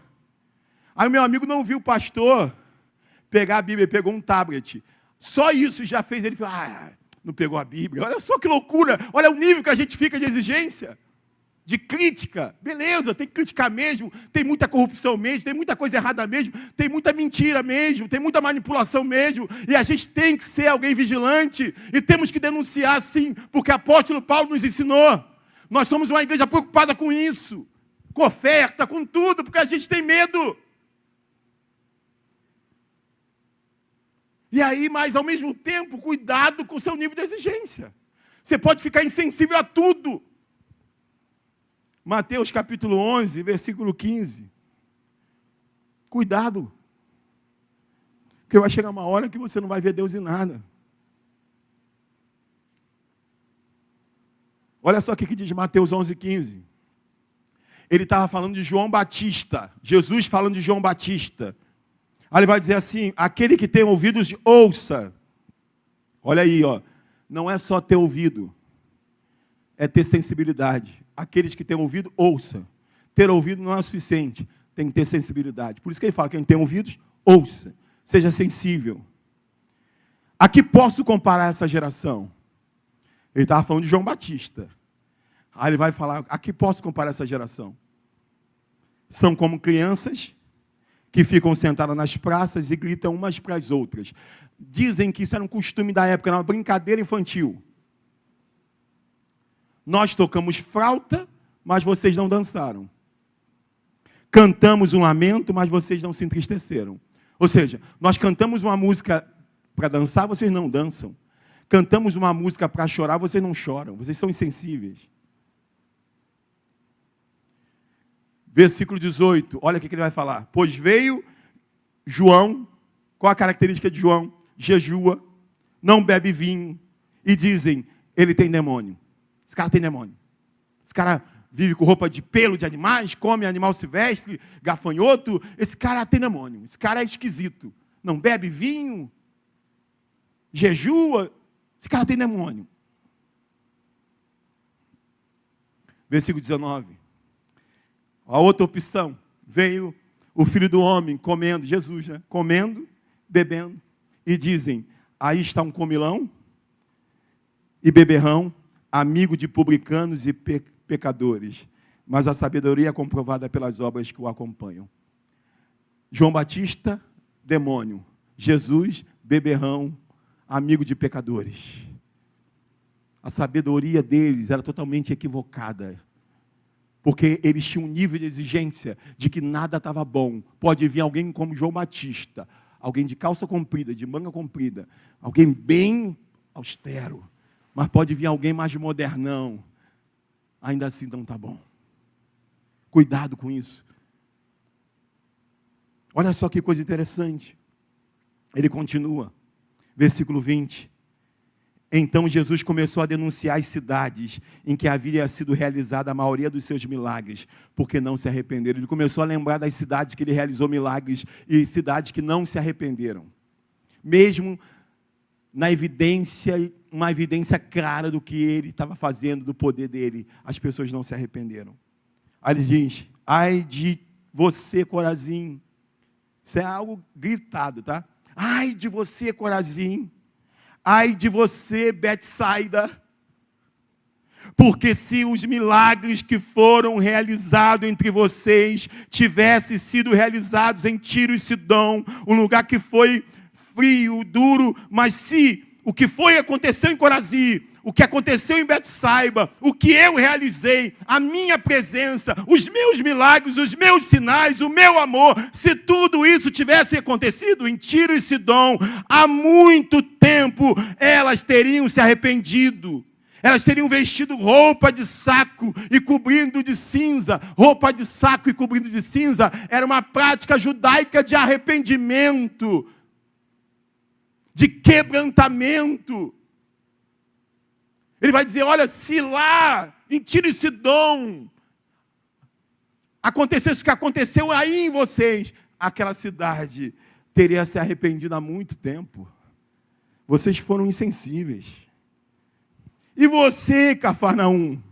Aí o meu amigo não viu o pastor pegar a Bíblia, ele pegou um tablet. Só isso já fez ele falar, não pegou a Bíblia. Olha só que loucura, olha o nível que a gente fica de exigência, de crítica. Beleza, tem que criticar mesmo, tem muita corrupção mesmo, tem muita coisa errada mesmo, tem muita mentira mesmo, tem muita manipulação mesmo, e a gente tem que ser alguém vigilante, e temos que denunciar sim, porque o apóstolo Paulo nos ensinou. Nós somos uma igreja preocupada com isso, com oferta, com tudo, porque a gente tem medo. E aí, mas ao mesmo tempo, cuidado com o seu nível de exigência. Você pode ficar insensível a tudo. Mateus capítulo 11, versículo 15. Cuidado. Porque vai chegar uma hora que você não vai ver Deus em nada. Olha só o que diz Mateus 11, 15. Ele estava falando de João Batista. Jesus falando de João Batista. Aí ele vai dizer assim, aquele que tem ouvidos, ouça. Olha aí, ó. Não é só ter ouvido, é ter sensibilidade. Aqueles que têm ouvido, ouça. Ter ouvido não é o suficiente, tem que ter sensibilidade. Por isso que ele fala, quem tem ouvidos, ouça. Seja sensível. A que posso comparar essa geração? Ele estava falando de João Batista. Aí ele vai falar, a que posso comparar essa geração? São como crianças que ficam sentadas nas praças e gritam umas para as outras. Dizem que isso era um costume da época, era uma brincadeira infantil. Nós tocamos flauta, mas vocês não dançaram. Cantamos um lamento, mas vocês não se entristeceram. Ou seja, nós cantamos uma música para dançar, vocês não dançam. Cantamos uma música para chorar, vocês não choram. Vocês são insensíveis. Versículo 18, olha o que ele vai falar. Pois veio João, qual a característica de João? Jejua, não bebe vinho, e dizem, ele tem demônio. Esse cara tem demônio. Esse cara vive com roupa de pelo de animais, come animal silvestre, gafanhoto. Esse cara tem demônio. Esse cara é esquisito. Não bebe vinho, jejua. Esse cara tem demônio. Versículo 19. A outra opção, veio o Filho do Homem comendo, Jesus, né? Comendo, bebendo, e dizem, aí está um comilão e beberrão, amigo de publicanos e pecadores, mas a sabedoria é comprovada pelas obras que o acompanham. João Batista, demônio. Jesus, beberrão, amigo de pecadores. A sabedoria deles era totalmente equivocada. Porque eles tinham um nível de exigência de que nada estava bom. Pode vir alguém como João Batista, alguém de calça comprida, de manga comprida, alguém bem austero, mas pode vir alguém mais modernão, ainda assim não está bom. Cuidado com isso. Olha só que coisa interessante. Ele continua, versículo 20. Então Jesus começou a denunciar as cidades em que havia sido realizada a maioria dos seus milagres, porque não se arrependeram. Ele começou a lembrar das cidades que ele realizou milagres e cidades que não se arrependeram. Mesmo na evidência, uma evidência clara do que ele estava fazendo, do poder dele, as pessoas não se arrependeram. Aí ele diz, ai de você, Corazim. Isso é algo gritado, tá? Ai de você, Corazim. Ai de você, Betsaida, porque se os milagres que foram realizados entre vocês tivessem sido realizados em Tiro e Sidom, um lugar que foi frio, duro, mas se o que aconteceu em Corazim, o que aconteceu em Betsaida, o que eu realizei, a minha presença, os meus milagres, os meus sinais, o meu amor, se tudo isso tivesse acontecido em Tiro e Sidom, há muito tempo elas teriam se arrependido. Elas teriam vestido roupa de saco e cobrindo de cinza. Roupa de saco e cobrindo de cinza era uma prática judaica de arrependimento, de quebrantamento. Ele vai dizer, olha, se lá em Tiro e Sidom acontecesse o que aconteceu aí em vocês, aquela cidade teria se arrependido há muito tempo. Vocês foram insensíveis. E você, Cafarnaum,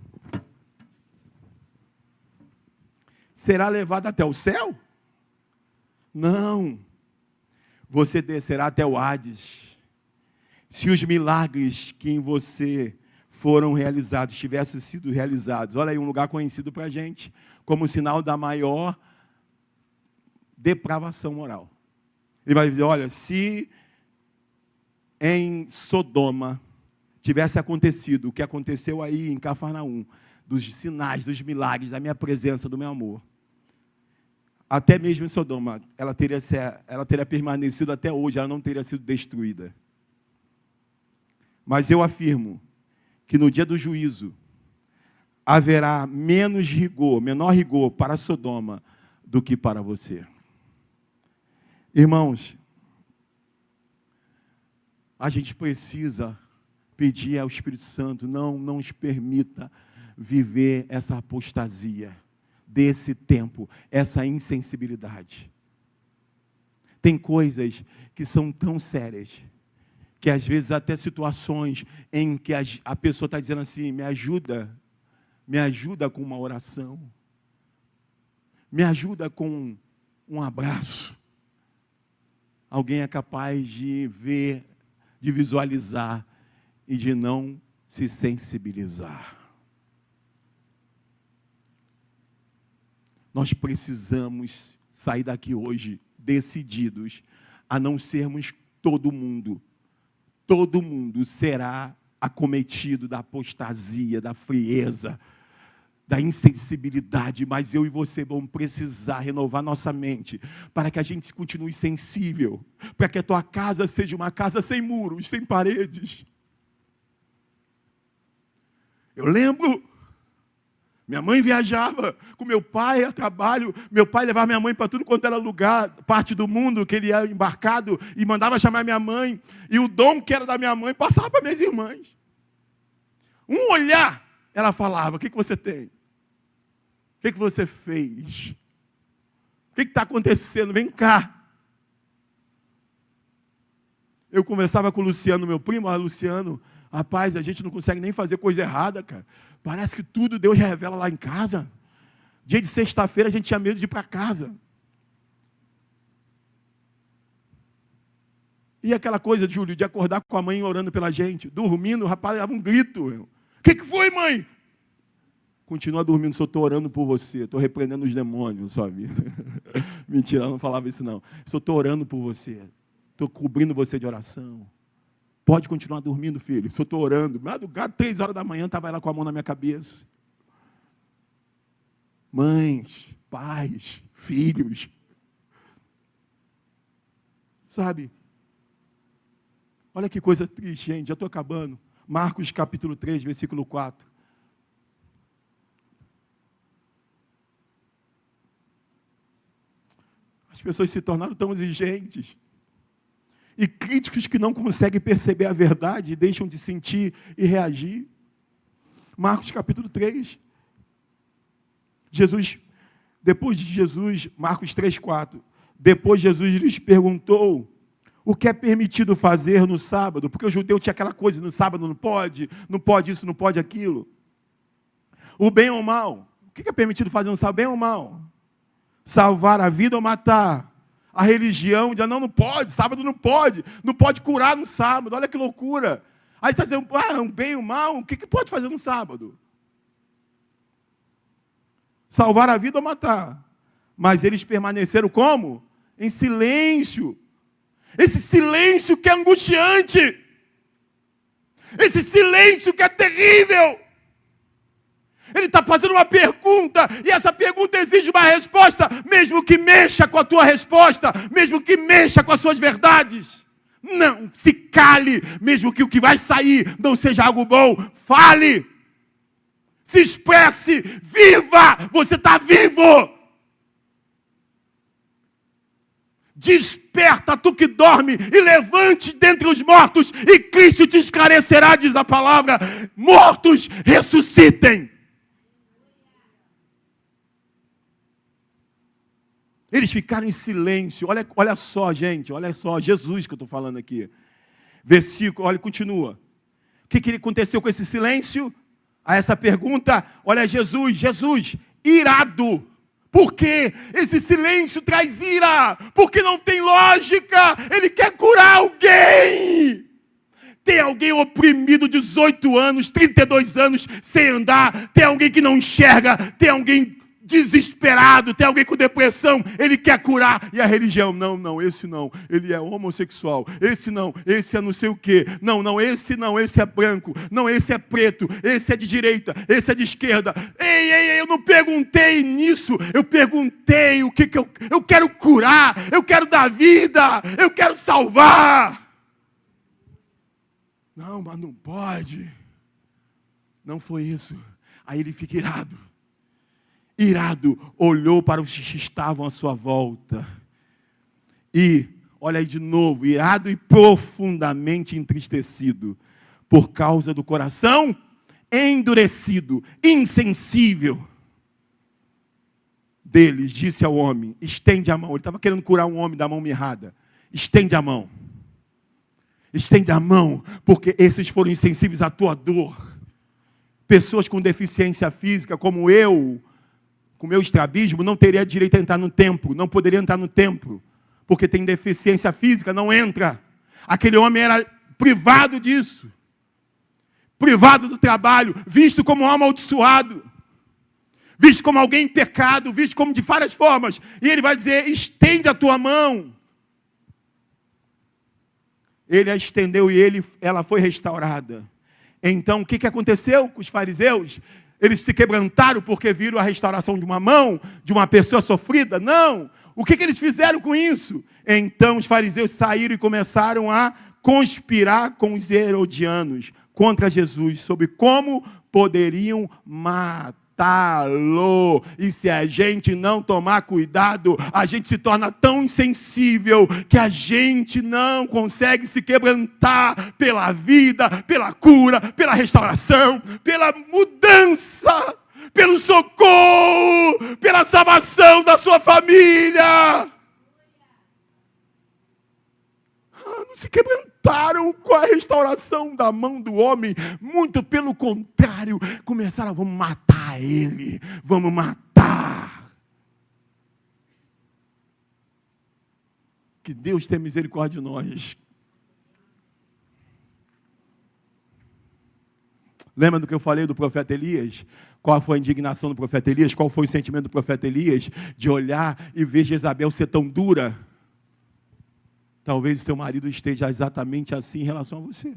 será levado até o céu? Não. Você descerá até o Hades. Se os milagres que em você foram realizados, tivessem sido realizados, olha aí, um lugar conhecido para a gente, como sinal da maior depravação moral. Ele vai dizer, olha, se em Sodoma tivesse acontecido o que aconteceu aí em Cafarnaum, dos sinais, dos milagres, da minha presença, do meu amor, até mesmo em Sodoma, ela teria permanecido até hoje, ela não teria sido destruída. Mas eu afirmo que no dia do juízo haverá menor rigor para Sodoma do que para você. Irmãos, a gente precisa pedir ao Espírito Santo, não nos permita viver essa apostasia desse tempo, essa insensibilidade. Tem coisas que são tão sérias, que às vezes até situações em que a pessoa está dizendo assim, me ajuda com uma oração, me ajuda com um abraço. Alguém é capaz de ver de visualizar e de não se sensibilizar. Nós precisamos sair daqui hoje decididos a não sermos todo mundo. Todo mundo será acometido da apostasia, da frieza, da insensibilidade, mas eu e você vamos precisar renovar nossa mente para que a gente continue sensível, para que a tua casa seja uma casa sem muros, sem paredes. Eu lembro, minha mãe viajava com meu pai a trabalho, meu pai levava minha mãe para tudo quanto era lugar, parte do mundo que ele ia embarcado, e mandava chamar minha mãe, e o dom que era da minha mãe passava para minhas irmãs. Um olhar, ela falava: o que você tem? O que você fez? O que está acontecendo? Vem cá. Eu conversava com o Luciano, meu primo. Luciano, rapaz, a gente não consegue nem fazer coisa errada, cara. Parece que tudo Deus revela lá em casa. Dia de sexta-feira a gente tinha medo de ir para casa. E aquela coisa, Júlio, de acordar com a mãe orando pela gente. Dormindo, o rapaz dava um grito. O que foi, mãe? Continua dormindo, só estou orando por você. Estou repreendendo os demônios na sua vida. Mentira, eu não falava isso não. Só estou orando por você. Estou cobrindo você de oração. Pode continuar dormindo, filho. Só estou orando. Madrugada, 3 horas da manhã, estava ela com a mão na minha cabeça. Mães, pais, filhos. Sabe? Olha que coisa triste, gente. Já estou acabando. Marcos capítulo 3, versículo 4. As pessoas se tornaram tão exigentes e críticos que não conseguem perceber a verdade e deixam de sentir e reagir. Marcos capítulo 3. Marcos 3, 4. Depois Jesus lhes perguntou: o que é permitido fazer no sábado? Porque o judeu tinha aquela coisa, no sábado não pode isso, não pode aquilo. O bem ou o mal? O que é permitido fazer no sábado, bem ou mal? Salvar a vida ou matar? A religião diz: não pode, sábado não pode curar no sábado, olha que loucura. Aí está dizendo: um bem ou mal, o que pode fazer no sábado? Salvar a vida ou matar? Mas eles permaneceram como? Em silêncio. Esse silêncio que é angustiante. Esse silêncio que é terrível. Ele está fazendo uma pergunta, e essa pergunta exige uma resposta, mesmo que mexa com a tua resposta, mesmo que mexa com as suas verdades. Não se cale, mesmo que o que vai sair não seja algo bom. Fale, se expresse, viva, você está vivo. Desperta, tu que dorme, e levante dentre os mortos, e Cristo te esclarecerá, diz a palavra. Mortos, ressuscitem. Eles ficaram em silêncio. Olha só, gente, olha só, Jesus que eu estou falando aqui. Versículo, olha, continua. O que aconteceu com esse silêncio? A essa pergunta, olha Jesus, irado. Por quê? Esse silêncio traz ira, porque não tem lógica. Ele quer curar alguém. Tem alguém oprimido, 18 anos, 32 anos, sem andar. Tem alguém que não enxerga, tem alguém desesperado, tem alguém com depressão, ele quer curar, e a religião, não, esse não, ele é homossexual, esse não, esse é não sei o quê, não, esse é branco, não, esse é preto, esse é de direita, esse é de esquerda. Ei, eu não perguntei nisso, eu perguntei o que eu quero curar, eu quero dar vida, eu quero salvar. Não, mas não pode. Não foi isso. Aí ele fica irado, olhou para os que estavam à sua volta. E, olha aí de novo, irado e profundamente entristecido, por causa do coração endurecido, insensível deles, disse ao homem: estende a mão. Ele estava querendo curar um homem da mão mirrada. Estende a mão. Estende a mão, porque esses foram insensíveis à tua dor. Pessoas com deficiência física, como eu, com meu estrabismo, não teria direito a entrar no templo, não poderia entrar no templo, porque tem deficiência física, não entra. Aquele homem era privado disso, privado do trabalho, visto como um amaldiçoado, visto como alguém em pecado, visto como de várias formas. E ele vai dizer, estende a tua mão. Ele a estendeu e ela foi restaurada. Então, o que aconteceu com os fariseus? Eles se quebrantaram porque viram a restauração de uma mão, de uma pessoa sofrida? Não! O que eles fizeram com isso? Então, os fariseus saíram e começaram a conspirar com os herodianos contra Jesus, sobre como poderiam matá-lo. E se a gente não tomar cuidado, a gente se torna tão insensível que a gente não consegue se quebrantar pela vida, pela cura, pela restauração, pela mudança, pelo socorro, pela salvação da sua família. Não se quebrantaram com a restauração da mão do homem, muito pelo contrário, começaram, vamos matar ele, vamos matar. Que Deus tenha misericórdia de nós. Lembra do que eu falei do profeta Elias? Qual foi a indignação do profeta Elias? Qual foi o sentimento do profeta Elias? De olhar e ver Jezabel ser tão dura. Talvez o seu marido esteja exatamente assim em relação a você.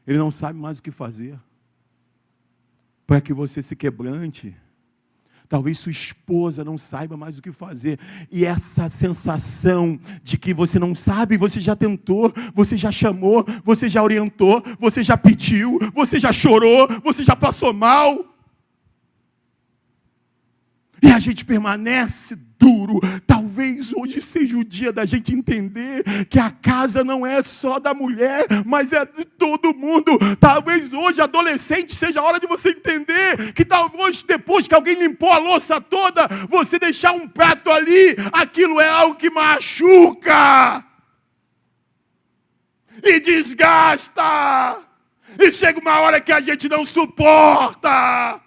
Ele não sabe mais o que fazer. Para que você se quebrante. Talvez sua esposa não saiba mais o que fazer. E essa sensação de que você não sabe, você já tentou, você já chamou, você já orientou, você já pediu, você já chorou, você já passou mal. E a gente permanece duro. Talvez hoje seja o dia da gente entender que a casa não é só da mulher, mas é de todo mundo. Talvez hoje, adolescente, seja a hora de você entender que talvez depois que alguém limpou a louça toda, você deixar um prato ali, aquilo é algo que machuca e desgasta. E chega uma hora que a gente não suporta.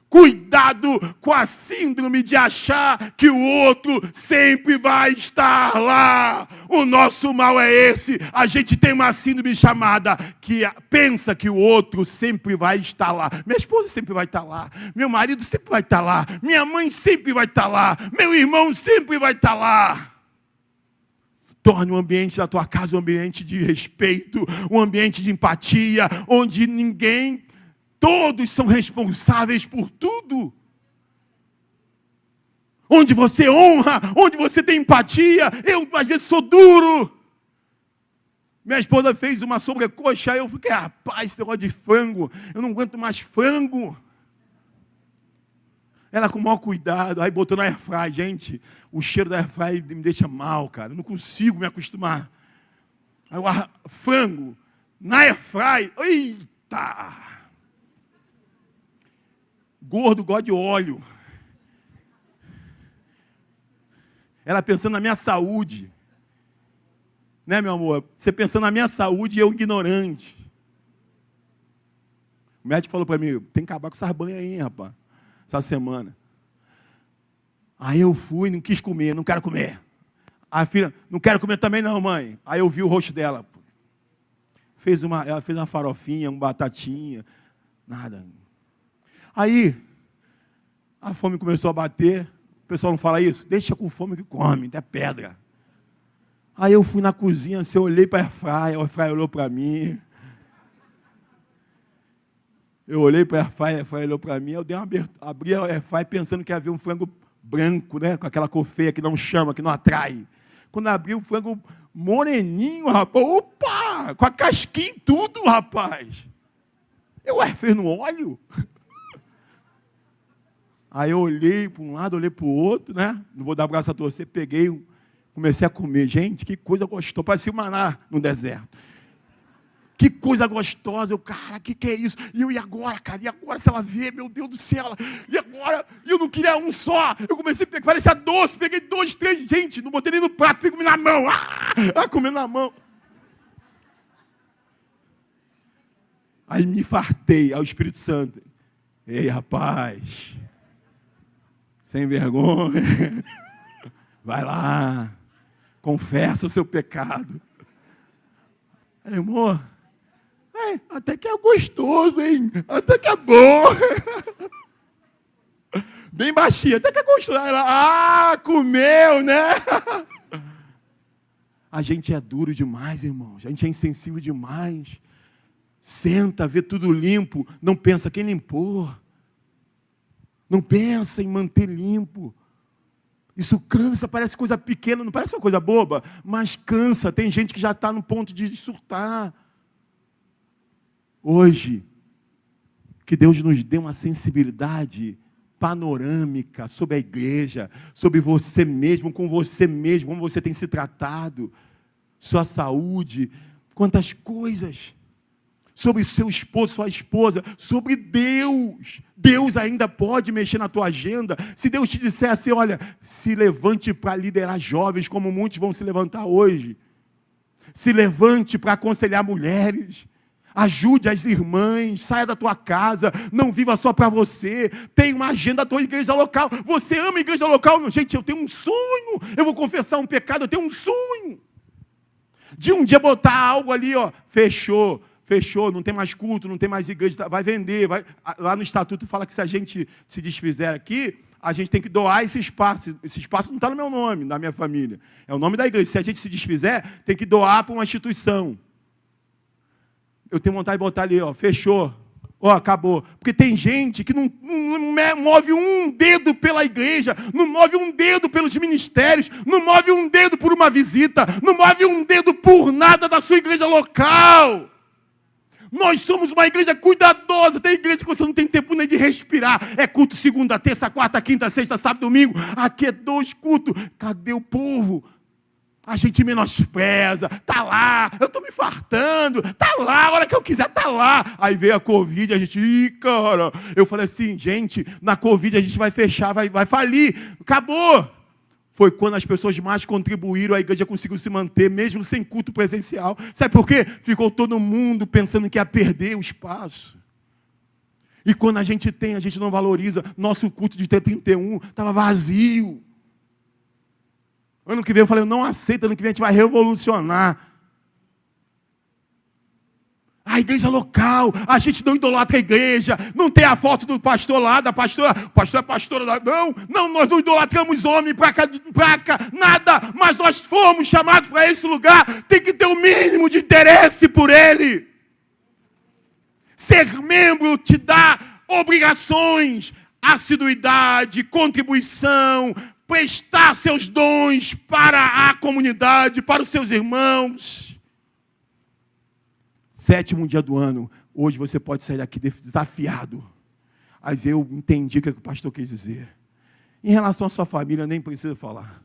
Cuidado com a síndrome de achar que o outro sempre vai estar lá. O nosso mal é esse. A gente tem uma síndrome chamada que pensa que o outro sempre vai estar lá. Minha esposa sempre vai estar lá. Meu marido sempre vai estar lá. Minha mãe sempre vai estar lá. Meu irmão sempre vai estar lá. Torne o ambiente da tua casa um ambiente de respeito, um ambiente de empatia, onde todos são responsáveis por tudo. Onde você honra, onde você tem empatia. Eu, às vezes, sou duro. Minha esposa fez uma sobrecoxa, aí eu fiquei, rapaz, esse negócio de frango, eu não aguento mais frango. Ela com o maior cuidado, aí botou na airfry. Gente, o cheiro da airfry me deixa mal, cara. Eu não consigo me acostumar. Aí o frango na airfry, eita! Gordo gosta de óleo. Ela pensando na minha saúde. Né, meu amor? Você pensando na minha saúde e eu ignorante. O médico falou para mim, tem que acabar com essas banhas aí, rapaz. Essa semana. Aí eu fui, não quis comer, não quero comer. A filha, não quero comer também não, mãe. Aí eu vi o rosto dela. Ela fez uma farofinha, uma batatinha. Nada. Aí, a fome começou a bater. O pessoal não fala isso? Deixa com fome que come, é pedra. Aí eu fui na cozinha, assim, eu olhei para a airfryer olhou para mim. Eu olhei para a airfryer olhou para mim, eu abri a airfryer pensando que havia um frango branco, né, com aquela cor feia que não chama, que não atrai. Quando abri um frango moreninho, rapaz, opa, com a casquinha e tudo, rapaz. Fez no óleo? Aí eu olhei para um lado, olhei para o outro, né? Não vou dar braço a torcer, peguei, comecei a comer. Gente, que coisa gostosa, parecia um maná no deserto. Que coisa gostosa, cara, que é isso? E agora, cara, e agora se ela vê, meu Deus do céu, e agora? Eu não queria um só, eu comecei a pegar, parecia doce, peguei 2, 3, gente, não botei nem no prato, peguei na mão, comendo na mão. Aí me fartei ao Espírito Santo. Ei, rapaz, sem vergonha, vai lá, confessa o seu pecado. Aí, amor, até que é gostoso, hein? Até que é bom. Bem baixinha, até que é gostoso. Ela, comeu, né? A gente é duro demais, irmãos. A gente é insensível demais. Senta, vê tudo limpo. Não pensa quem limpou. Não pensa em manter limpo. Isso cansa, parece coisa pequena, não parece uma coisa boba, mas cansa. Tem gente que já está no ponto de surtar. Hoje, que Deus nos dê uma sensibilidade panorâmica sobre a igreja, sobre você mesmo, com você mesmo, como você tem se tratado, sua saúde, quantas coisas, sobre seu esposo, sua esposa, sobre Deus. Deus ainda pode mexer na tua agenda. Se Deus te disser assim, olha, se levante para liderar jovens, como muitos vão se levantar hoje. Se levante para aconselhar mulheres. Ajude as irmãs, saia da tua casa, não viva só para você. Tem uma agenda da tua igreja local. Você ama a igreja local? Gente, eu tenho um sonho. Eu vou confessar um pecado, eu tenho um sonho. De um dia botar algo ali, fechou, não tem mais culto, não tem mais igreja, vai vender. Lá no estatuto fala que se a gente se desfizer aqui, a gente tem que doar esse espaço. Esse espaço não está no meu nome, na minha família. É o nome da igreja. Se a gente se desfizer, tem que doar para uma instituição. Eu tenho vontade de botar ali, fechou, acabou. Porque tem gente que não move um dedo pela igreja, não move um dedo pelos ministérios, não move um dedo por uma visita, não move um dedo por nada da sua igreja local. Nós somos uma igreja cuidadosa. Tem igreja que você não tem tempo nem de respirar. É culto segunda, terça, quarta, quinta, sexta, sábado, domingo. Aqui é 2 cultos. Cadê o povo? A gente menospreza, tá lá, eu estou me fartando, tá lá, a hora que eu quiser, tá lá. Aí veio a Covid, a gente, cara, eu falei assim, gente, na Covid a gente vai fechar, vai falir, acabou. Foi quando as pessoas mais contribuíram, a igreja conseguiu se manter, mesmo sem culto presencial. Sabe por quê? Ficou todo mundo pensando que ia perder o espaço. E quando a gente não valoriza. Nosso culto de T31 estava vazio. Ano que vem eu falei, eu não aceito, ano que vem a gente vai revolucionar. A igreja local, a gente não idolatra a igreja, não tem a foto do pastor lá, da pastora, o pastor é pastora lá. Não, nós não idolatramos homem, pra cá, nada, mas nós fomos chamados para esse lugar, tem que ter o mínimo de interesse por ele. Ser membro te dá obrigações, assiduidade, contribuição, prestar seus dons para a comunidade, para os seus irmãos. 7º dia do ano, hoje você pode sair daqui desafiado. Mas eu entendi o que o pastor quis dizer. Em relação à sua família, eu nem preciso falar.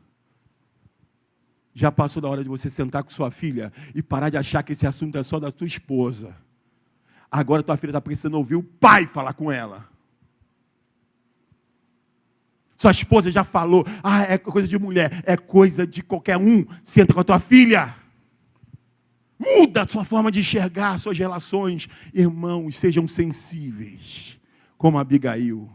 Já passou da hora de você sentar com sua filha e parar de achar que esse assunto é só da sua esposa. Agora tua filha está precisando ouvir o pai falar com ela. Sua esposa já falou, é coisa de mulher, é coisa de qualquer um. Senta com a tua filha. Muda a sua forma de enxergar suas relações. Irmãos, sejam sensíveis, como Abigail.